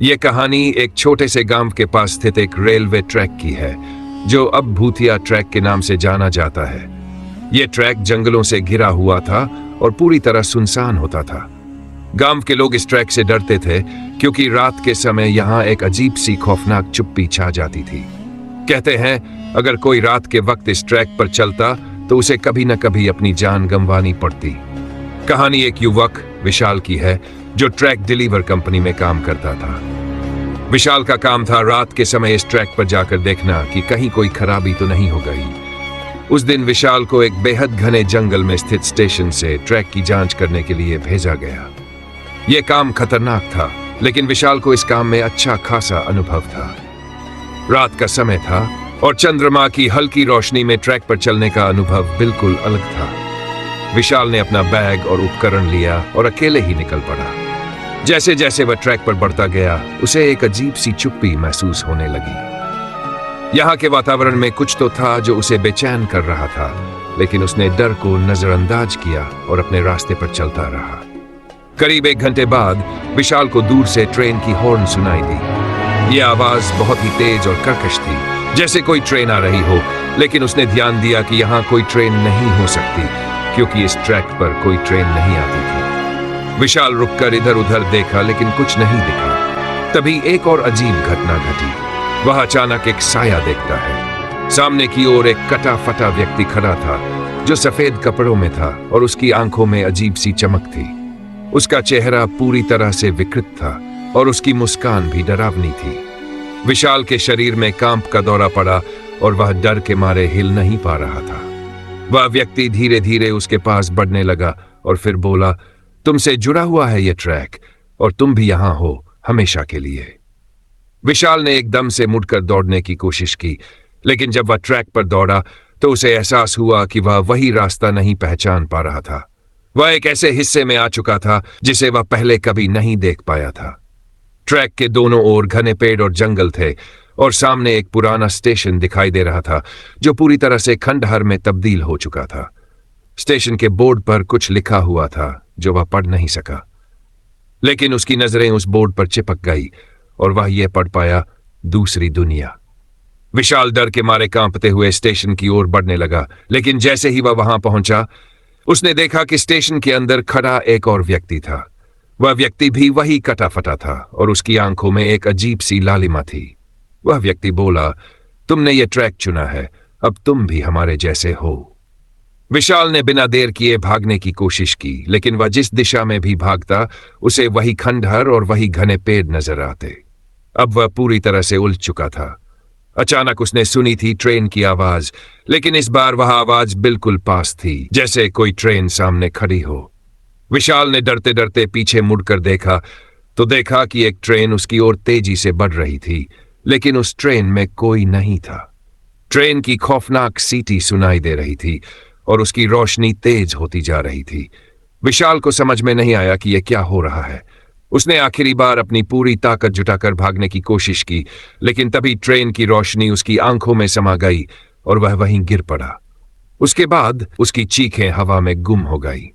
ये कहानी एक छोटे से गांव के पास स्थित एक रेलवे ट्रैक की है, जो अब भूतिया ट्रैक के नाम से जाना जाता है। ये ट्रैक जंगलों से घिरा हुआ था और पूरी तरह सुनसान होता था। गांव के लोग इस ट्रैक से डरते थे क्योंकि रात के समय यहाँ एक अजीब सी खौफनाक चुप्पी छा जाती थी। कहते हैं अगर कोई रात के वक्त इस ट्रैक पर चलता तो उसे कभी न कभी अपनी जान गंवानी पड़ती। कहानी एक युवक विशाल की है जो ट्रैक डिलीवर कंपनी में काम करता था। विशाल का काम था रात के समय इस ट्रैक पर जाकर देखना कि कहीं कोई खराबी तो नहीं हो गई। उस दिन विशाल को एक बेहद घने जंगल में स्थित स्टेशन से ट्रैक की जांच करने के लिए भेजा गया। यह काम खतरनाक था, लेकिन विशाल को इस काम में अच्छा खासा अनुभव था। रात का समय था और चंद्रमा की हल्की रोशनी में ट्रैक पर चलने का अनुभव बिल्कुल अलग था। विशाल ने अपना बैग और उपकरण लिया और अकेले ही निकल पड़ा। जैसे जैसे वह ट्रैक पर बढ़ता गया, उसे एक अजीब सी चुप्पी महसूस होने लगी। यहाँ के वातावरण में कुछ तो था जो उसे बेचैन कर रहा था, लेकिन उसने डर को नजरअंदाज किया और अपने रास्ते पर चलता रहा। करीब 1 घंटे बाद विशाल को दूर से ट्रेन की हॉर्न सुनाई दी। यह आवाज बहुत ही तेज और कर्कश थी, जैसे कोई ट्रेन आ रही हो, लेकिन उसने ध्यान दिया कि यहाँ कोई ट्रेन नहीं हो सकती क्योंकि इस ट्रैक पर कोई ट्रेन नहीं आती थी। विशाल रुककर इधर उधर देखा, लेकिन कुछ नहीं दिखा। तभी एक और अजीब घटना घटी। वह अचानक एक साया देखता है। सामने की ओर एक कटा फटा व्यक्ति खड़ा था जो सफेद कपड़ों में था और उसकी आंखों में अजीब सी चमक थी। उसका चेहरा पूरी तरह से विकृत था और उसकी मुस्कान भी डरावनी थी। विशाल के शरीर में कांप का दौरा पड़ा और वह डर के मारे हिल नहीं पा रहा था। वह व्यक्ति धीरे धीरे उसके पास बढ़ने लगा और फिर बोला, तुमसे जुड़ा हुआ है यह ट्रैक और तुम भी यहां हो हमेशा के लिए। विशाल ने एकदम से मुड़कर दौड़ने की कोशिश की, लेकिन जब वह ट्रैक पर दौड़ा तो उसे एहसास हुआ कि वह वही रास्ता नहीं पहचान पा रहा था। वह एक ऐसे हिस्से में आ चुका था जिसे वह पहले कभी नहीं देख पाया था। ट्रैक के दोनों ओर घने पेड़ और जंगल थे और सामने एक पुराना स्टेशन दिखाई दे रहा था जो पूरी तरह से खंडहर में तब्दील हो चुका था। स्टेशन के बोर्ड पर कुछ लिखा हुआ था जो वह पढ़ नहीं सका, लेकिन उसकी नजरें उस बोर्ड पर चिपक गई और वह यह पढ़ पाया, दूसरी दुनिया। विशाल डर के मारे कांपते हुए स्टेशन की ओर बढ़ने लगा, लेकिन जैसे ही वह वहां पहुंचा उसने देखा कि स्टेशन के अंदर खड़ा एक और व्यक्ति था। वह व्यक्ति भी वही कटा फटा था और उसकी आंखों में एक अजीब सी लालिमा थी। वह व्यक्ति बोला, तुमने ये ट्रैक चुना है, अब तुम भी हमारे जैसे हो। विशाल ने बिना देर किए भागने की कोशिश की, लेकिन वह जिस दिशा में भी भागता उसे वही खंडहर और वही घने पेड़ नजर आते। अब वह पूरी तरह से उलझ चुका था। अचानक उसने सुनी थी ट्रेन की आवाज, लेकिन इस बार वह आवाज बिल्कुल पास थी, जैसे कोई ट्रेन सामने खड़ी हो। विशाल ने डरते डरते पीछे मुड़कर देखा तो देखा कि एक ट्रेन उसकी ओर तेजी से बढ़ रही थी, लेकिन उस ट्रेन में कोई नहीं था। ट्रेन की खौफनाक सीटी सुनाई दे रही थी और उसकी रोशनी तेज होती जा रही थी। विशाल को समझ में नहीं आया कि यह क्या हो रहा है। उसने आखिरी बार अपनी पूरी ताकत जुटाकर भागने की कोशिश की, लेकिन तभी ट्रेन की रोशनी उसकी आंखों में समा गई और वह वहीं गिर पड़ा। उसके बाद उसकी चीखें हवा में गुम हो गई।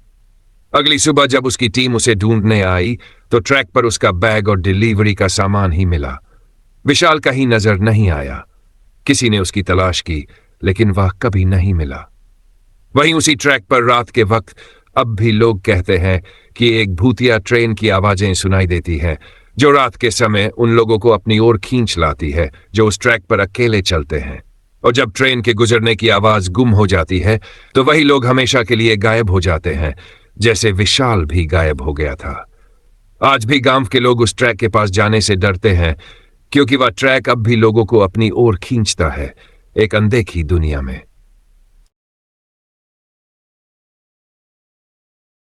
अगली सुबह जब उसकी टीम उसे ढूंढने आई तो ट्रैक पर उसका बैग और डिलीवरी का सामान ही मिला। विशाल कहीं नजर नहीं आया। किसी ने उसकी तलाश की, लेकिन वह कभी नहीं मिला। वहीं उसी ट्रैक पर रात के वक्त अब भी लोग कहते हैं कि एक भूतिया ट्रेन की आवाजें सुनाई देती हैं, जो रात के समय उन लोगों को अपनी ओर खींच लाती है जो उस ट्रैक पर अकेले चलते हैं। और जब ट्रेन के गुजरने की आवाज गुम हो जाती है तो वही लोग हमेशा के लिए गायब हो जाते हैं, जैसे विशाल भी गायब हो गया था। आज भी गांव के लोग उस ट्रैक के पास जाने से डरते हैं क्योंकि वह ट्रैक अब भी लोगों को अपनी ओर खींचता है, एक अनदेखी दुनिया में।